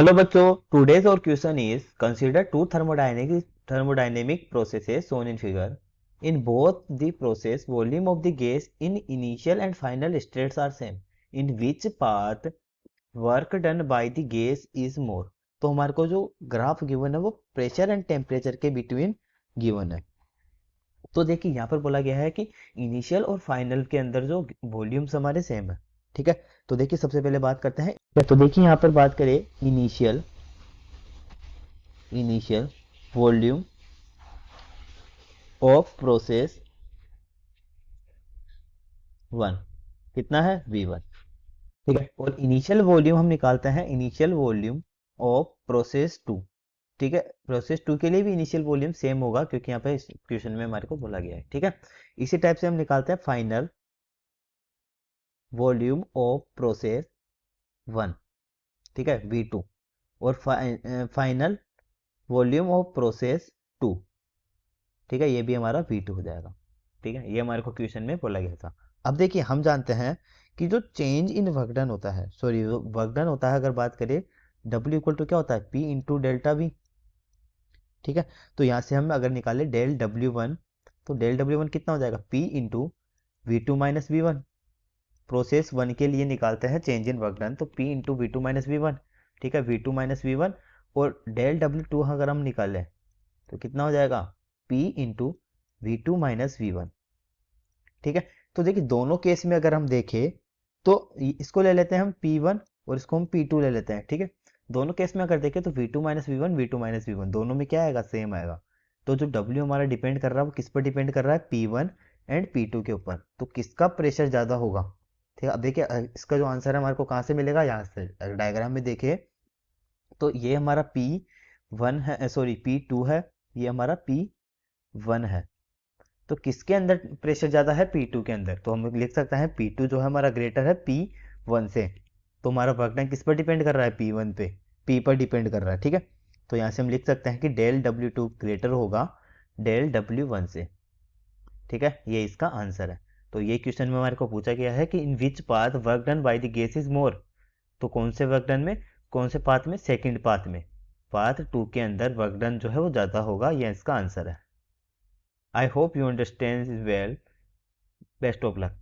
Hello बच्चों, today's our question is consider two thermodynamic processes shown in figure. In both the process, volume of the gas in initial and final states are same. In which path work done by the gas is more? तो हमारे को जो graph given है वो pressure and temperature के between given है। तो देखिए यहाँ पर बोला गया है कि इनिशियल और फाइनल के अंदर जो वॉल्यूम्स हमारे सेम है। ठीक है, तो देखिए सबसे पहले बात करते हैं। तो देखिए यहाँ पर बात करें initial initial volume of process one कितना है V1। ठीक है, और इनिशियल वॉल्यूम हम निकालते हैं initial volume of process two. ठीक है, प्रोसेस टू के लिए भी इनिशियल वॉल्यूम सेम होगा क्योंकि यहाँ पे क्वेश्चन में हमारे को बोला गया है। ठीक है, इसी टाइप से हम निकालते हैं final volume of process one. ठीक है, V2 और final volume of process two. ठीक है, ये भी हमारा V2 हो जाएगा। ठीक है, ये हमारे को क्वेश्चन में बोला गया था। अब देखिए हम जानते हैं कि जो चेंज इन वर्क डन होता है, सॉरी वर्क डन होता है, अगर बात करें W इक्वल टू क्या होता है P इंटू डेल्टा V। ठीक है, तो यहाँ से हम अगर निकाले डेल W1, तो डेल W1 कितना हो जाएगा P into V2 minus V1। Process one के लिए निकालते हैं चेंज इन वर्क डन, तो P into V2 minus V1। ठीक है, V2 माइनस V1, और डेल W2 अगर हम निकालें तो कितना हो जाएगा P into V2 minus V1। ठीक है, तो देखिए दोनों केस में अगर हम देखें तो इसको ले लेते हैं हम P1 और इसको हम P2 ले लेते हैं। ठीक है, दोनों केस में अगर देखें तो V2 माइनस वी वन दोनों में क्या आएगा, सेम आएगा। तो जो W हमारा डिपेंड कर रहा है वो किस पर डिपेंड कर रहा है, P1 एंड P2 के ऊपर। तो किसका प्रेशर ज़्यादा होगा। ठीक है, अब देखिए इसका जो आंसर है हमारे को कहाँ से मिलेगा, यहाँ से। अगर डायग्राम में देखें तो ये हमारा P1 है, सॉरी P2 है, ये हमारा P1 है। तो किसके अंदर प्रेशर ज्यादा है, P2 के अंदर। तो हम लिख सकते हैं P2 जो है हमारा ग्रेटर है P1 से। तो हमारा वर्क डन किस पर डिपेंड कर रहा है, P1 पे, P पर डिपेंड कर रहा है। ठीक है, तो यहाँ से हम लिख सकते हैं कि डेल W2 ग्रेटर होगा डेल W1 से। ठीक है, ये इसका आंसर है। तो ये क्वेश्चन में हमारे को पूछा गया है कि in which path work done by the gas is more. तो कौन से वर्क डन में, कौन से पाथ में, सेकंड पाथ में, पाथ 2 के अंदर वर्क डन जो है वो ज़्यादा होगा, ये इसका आंसर है। I hope you understand this well. Best of luck.